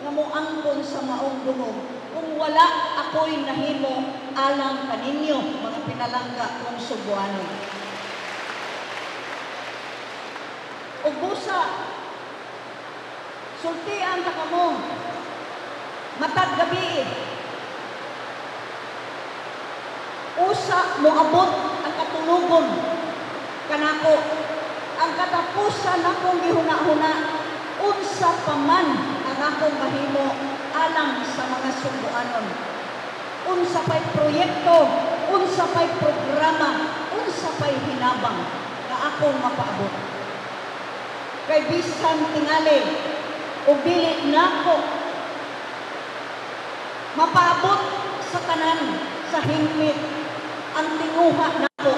nga moangkon sa maong dungog kung wala ako'y nahimo alang kaninyo mga pinalangga kong Subuanon. Ug busa sultian ta kamo matag gabi usa moabot ang katulugon kanako ang katapusan akong gihuna-huna unsa pa man ang akong mahimo alang sa mga Subuanon. Unsa pa'y proyekto, unsa pa'y programa, unsa pa'y hinabang na akong mapaabot. Kay bisan tingali o dili nako mapaabot sa tanan sa hingpit ang tinguha nako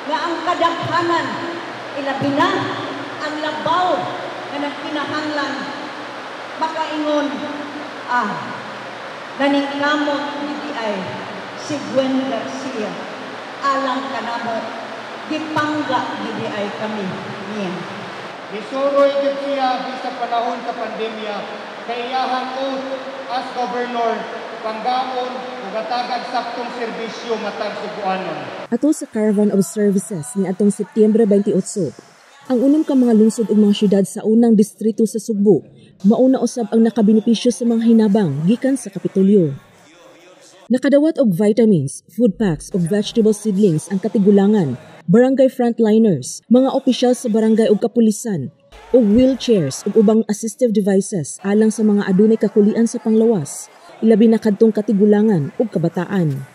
nga ang kadaghanan ilabi na ang labaw nga nagkinahanglan makaingon naningkamot ni ay si Gwen Garcia alang kanamo gipangga ni ay kami niya. Isuroy gid siya sa panahon sa pandemya kay iyahang oath as governor panggamon ug atagad saktong serbisyo matag Subuanon. Ato sa Caravan of Services ni atong Setyembre 28, ang unang ka mga lungsod ug mga syudad sa unang distrito sa Sugbo mauna usab ang nakabenepisyo sa mga hinabang gikan sa Kapitolyo. Nakadawat og vitamins, food packs ug vegetable seedlings ang katigulangan, barangay frontliners, mga opisyal sa barangay ug kapulisan, ug wheelchairs ug ubang assistive devices alang sa mga adunay kakulian sa panglawas, ilabi na kadtong katigulangan ug kabataan.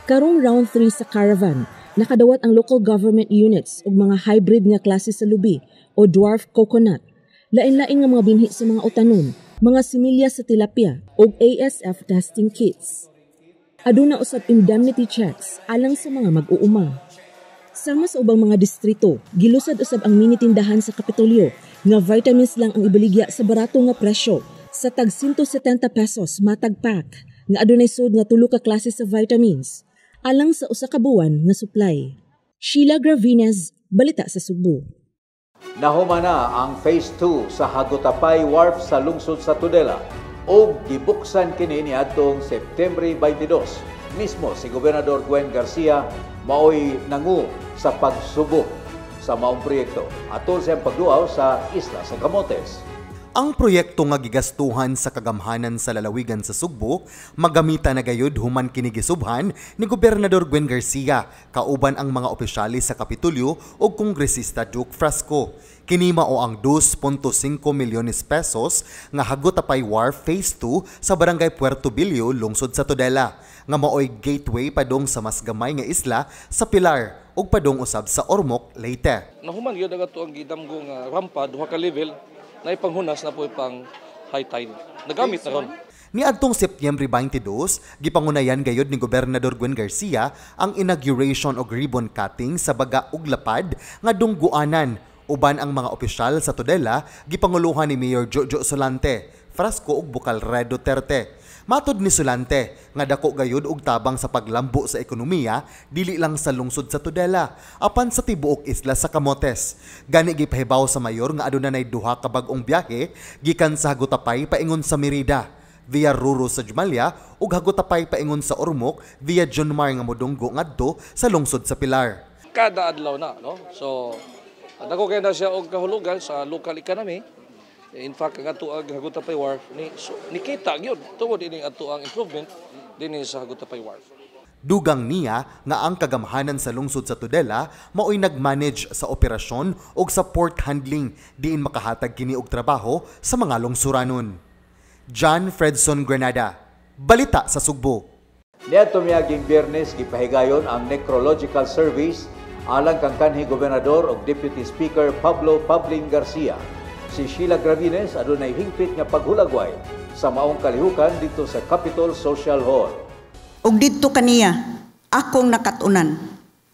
Karong round 3 sa Caravan, nakadawat ang local government units ug mga hybrid nga klase sa lubi o dwarf coconut, lain-lain nga mga binhi sa mga utanon, mga similya sa tilapia ug ASF testing kits. Aduna usab indemnity checks alang sa mga mag-uuma. Sama sa ubang mga distrito, gilusad usab ang mini tindahan sa Kapitolyo nga vitamins lang ang ibaligya sa barato nga presyo Sa tag 170 pesos matag pack nga adunay sud nga 3 ka klase sa vitamins alang sa usa ka buwan nga supply. Sheila Gravinez, Balita sa Sugbo. Nahuma na ang Phase 2 sa Hagutapay Wharf sa lungsod sa Tudela o gibuksan kini niadtong September 22. Mismo si Gobernador Gwen Garcia maoy nangu sa pagsubok sa maong proyekto atol sa pagduaw sa isla sa Camotes. Ang proyekto nga gigastuhan sa kagamhanan sa lalawigan sa Sugbo, magamita na gayud human kini gisubhan ni Gobernador Gwen Garcia, kauban ang mga opisyalis sa Kapitolyo o Kongresista Duke Frasco. Kini mao ang 2.5 milyones pesos nga Hagutapay Wharf Phase 2 sa Barangay Puerto Bilio, lungsod sa Tudela, nga maoy gateway padong sa mas gamay nga isla sa Pilar ug padong usab sa Ormoc, Leyte. Nahuman gyud ato ang gidamgo nga rampa duha ka level na ipanghunas na po pang high tide. Nagamit na ron. Niadtong Setyembre 22, gipangunayan gayud ni Gobernador Gwen Garcia ang inauguration og ribbon cutting sa Baga ug Lapad nga dungguanan. Uban ang mga opisyal sa Tudela, gipanguluhan ni Mayor Jojo Solante, Frasco ug Bukalred Duterte. Matod ni Solante nga dako gayud og tabang sa paglambo sa ekonomiya dili lang sa lungsod sa Tudela apan sa tibuok isla sa Camotes. Gani gipahibaw sa mayor nga aduna nay duha ka bag-ong biyahe gikan sa Hagutapay paingon sa Merida via Ruro sa Jumalia ug Hagutapay paingon sa Ormoc via Junmar nga modunggo ngadto sa lungsod sa Pilar. Kada adlaw na, no? So dako kay na siya og kahulugan sa local economy. In fact, ang ato ang Hagutapay Wharf, nikita yun. Tungod ini ato ang improvement din sa Hagutapay Wharf. Dugang niya nga ang kagamhanan sa lungsod sa Tudela maoy nagmanage sa operasyon o sa port handling diin makahatag kini og trabaho sa mga lungsuranon. John Fredson Granada, Balita sa Sugbo. Niadto miaging Biyernes gipahigayon ang necrological service alang kang kanhi Gobernador ug Deputy Speaker Pablo Pabling Garcia. Si Sheila Gravinez adunay hingpit nga paghulagway sa maong kalihukan dito sa Capitol Social Hall. Ug didto kaniya akong nakatunan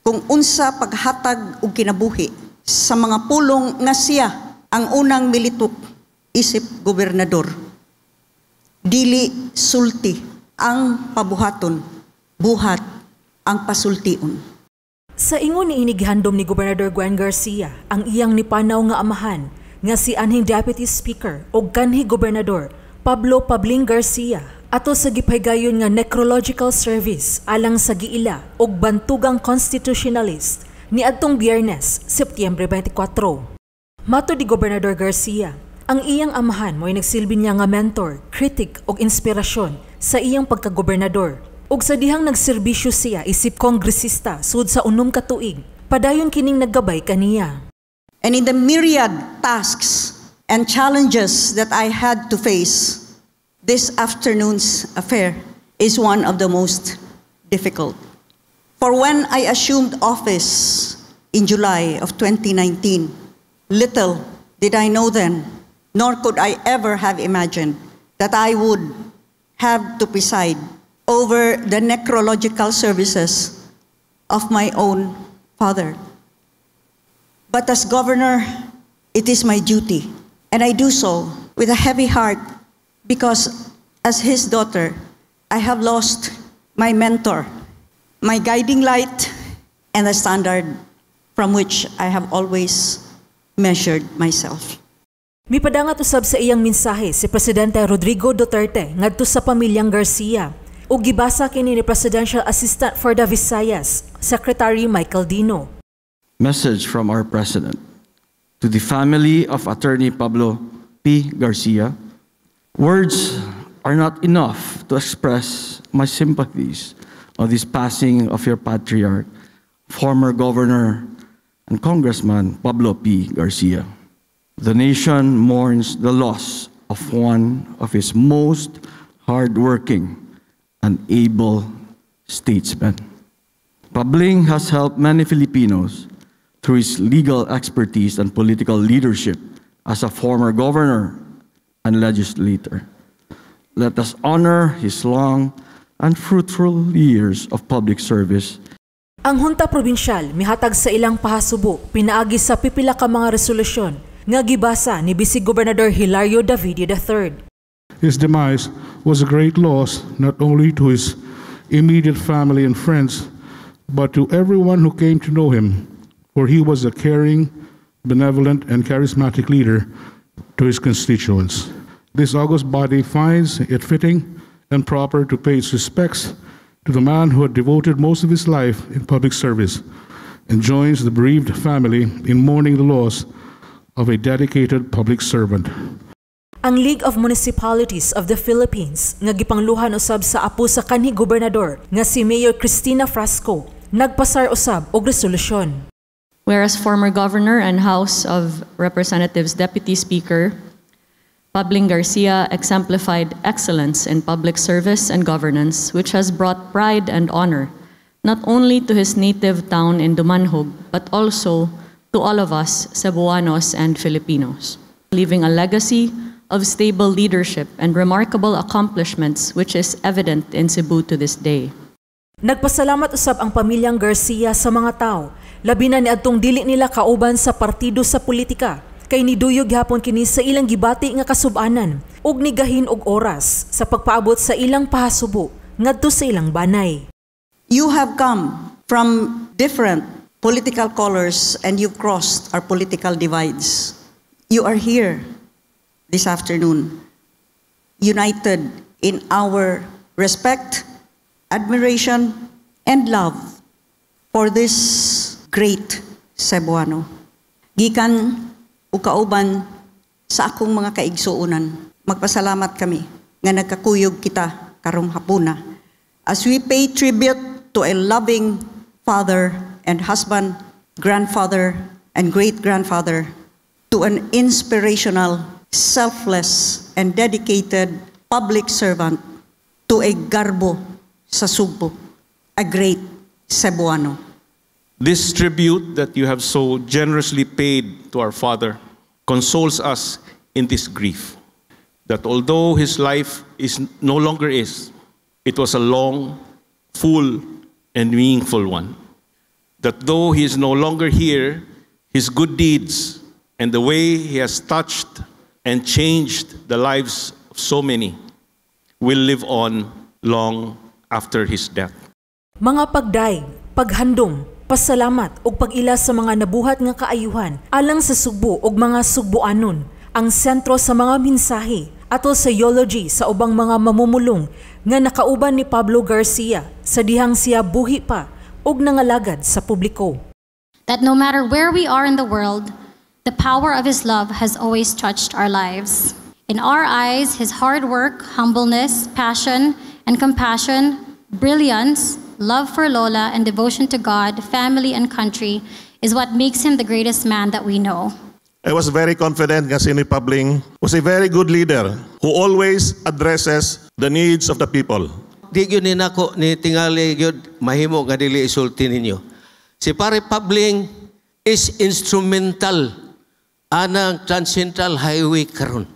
kung unsa paghatag og kinabuhi sa mga pulong nga siya ang unang militok isip gobernador. Dili sulti ang pabuhaton, buhat ang pasultion. Sa ingon ni inighandom ni Gobernador Gwen Garcia ang iyang nipanaw nga amahan nga si anhing Deputy Speaker o kanhi Gobernador Pablo Pabling Garcia ato sa gipahigayon nga necrological service alang sa giila og bantugang constitutionalist ni adtong Biyernes, Setyembre 24. Mato di Gobernador Garcia, ang iyang amahan mo'y nagsilbi niya nga mentor, critic og inspirasyon sa iyang pagkagobernador ug sa dihang nagserbisyo siya isip kongresista sud sa 6 ka tuig, padayon kining naggabay kaniya. And in the myriad tasks and challenges that I had to face, this afternoon's affair is one of the most difficult. For when I assumed office in July of 2019, little did I know then, nor could I ever have imagined that I would have to preside over the necrological services of my own father. But as governor, it is my duty, and I do so with a heavy heart because as his daughter, I have lost my mentor, my guiding light, and the standard from which I have always measured myself. Mipadangat usab sa iyang mensahe si Presidente Rodrigo Duterte ngadto sa pamilyang Garcia ug gibasa kini ni Presidential Assistant for the Visayas, Secretary Michael Dino. Message from our President to the family of Attorney Pablo P. Garcia. Words are not enough to express my sympathies on this passing of your patriarch, former Governor and Congressman Pablo P. Garcia. The nation mourns the loss of one of its most hardworking and able statesmen. Pabling has helped many Filipinos through his legal expertise and political leadership as a former governor and legislator. Let us honor his long and fruitful years of public service. Ang Hunta Probinsyal mihatag sa ilang pahasubo pinaagi sa pipila ka mga resolusyon nga gibasa ni Bisig Gobernador Hilario Davidio III. His demise was a great loss not only to his immediate family and friends, but to everyone who came to know him, for he was a caring, benevolent, and charismatic leader to his constituents. This august body finds it fitting and proper to pay its respects to the man who had devoted most of his life in public service, and joins the bereaved family in mourning the loss of a dedicated public servant. Ang League of Municipalities of the Philippines nga gipangluhan usab sa apo sa kanhi gobernador nga si Mayor Cristina Frasco nagpasar usab og resolusyon. Whereas former Governor and House of Representatives Deputy Speaker Pabling Garcia exemplified excellence in public service and governance, which has brought pride and honor not only to his native town in Dumanhog, but also to all of us Cebuanos and Filipinos, leaving a legacy of stable leadership and remarkable accomplishments which is evident in Cebu to this day. Nagpasalamat usab ang pamilyang Garcia sa mga tao, labi na niadtong dili nila kauban sa partido sa politika, kay niduyog hapon kini sa ilang gibati nga kasub-anan ug nigahin og oras sa pagpaabot sa ilang pahasubo ngadto sa ilang banay. You have come from different political colors and you've crossed our political divides. You are here this afternoon, united in our respect, admiration, and love for this great Cebuano. Gikan o kauban sa akong mga kaigsuunan, magpasalamat kami nga nagkakuyog kita karong hapuna as we pay tribute to a loving father and husband, grandfather and great-grandfather, to an inspirational, selfless and dedicated public servant, to a garbo sa Sugbo, a great Cebuano. This tribute that you have so generously paid to our father consoles us in this grief, that although his life is no longer is, it was a long, full, and meaningful one. That though he is no longer here, his good deeds and the way he has touched and changed the lives of so many will live on long after his death. Mga pagdaig, paghandom, pasalamat ug pag-ila sa mga nabuhat nga kaayuhan alang sa Sugbo ug mga Sugboanon ang sentro sa mga mensahe atol sa eulogy sa ubang mga mamumulong nga nakauban ni Pablo Garcia sa dihang siya buhi pa ug nangalagad sa publiko. That no matter where we are in the world, the power of his love has always touched our lives. In our eyes, his hard work, humbleness, passion, and compassion, brilliance, love for Lola, and devotion to God, family, and country is what makes him the greatest man that we know. I was very confident nga si Pabling was a very good leader who always addresses the needs of the people. Di yun ninako ni tingali yun mahimo nga dili isulti ninyo. Si Pare Pabling is instrumental anang Trans-Central Highway karon.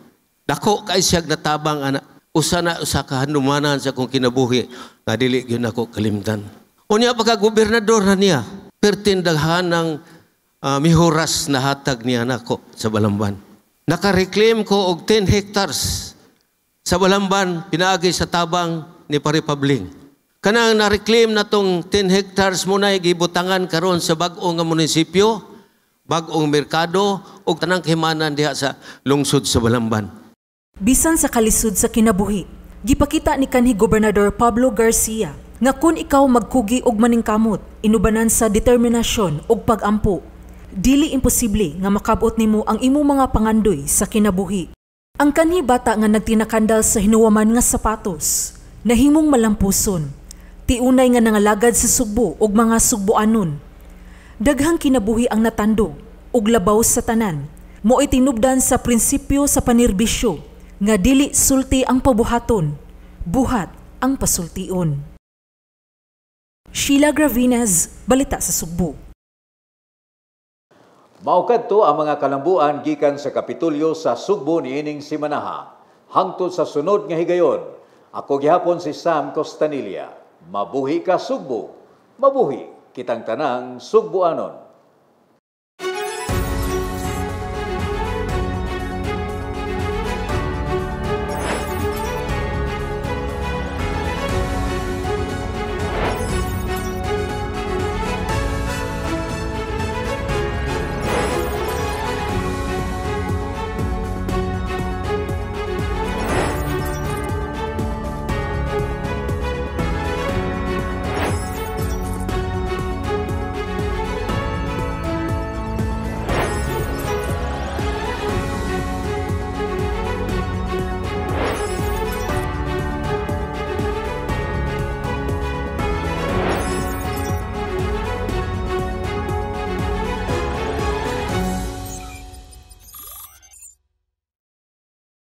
Dako kay siyag natabang ana usa na usa ka hanumanan sa kong kinabuhi nga dili gyud nako kalimtan. Unya pagka gobernador na niya, pertindaghan ng mihuras na hatag niya nako sa Balamban. Naka-reclaim ko og 10 hectares sa Balamban pinaagi sa tabang ni Pare Pabling. Kanang na-reclaim na tong 10 hectares mo na gibutangan karon sa bag-o nga munisipyo, bag-ong merkado ug tanang kahimanan diha sa lungsod sa Balamban. Bisan sa kalisod sa kinabuhi, gipakita ni kanhi Gobernador Pablo Garcia nga kung ikaw magkugi og maningkamot, inubanan sa determinasyon ug pag-ampo, dili imposible nga makabot nimo ang imong mga pangandoy sa kinabuhi. Ang kanhi bata nga nagtinakandal sa hinuwaman nga sapatos, nahimong malampuson, tiunay nga nangalagad sa Sugbo ug mga Sugboanon. Daghang kinabuhi ang natandog ug labaw sa tanan, mo itinubdan sa prinsipyo sa panirbisyo nga dili sulti ang pabuhaton, buhat ang pasultion. Sheila Gravinez, Balita sa Sugbo. Maukad to ang mga kalambuan gikan sa Kapitulyo sa Sugbo niining simanaha. Hangtod sa sunod nga higayon, ako gihapon si Sam Costanilla. Mabuhi ka Sugbo, mabuhi kitang tanang Sugboanon.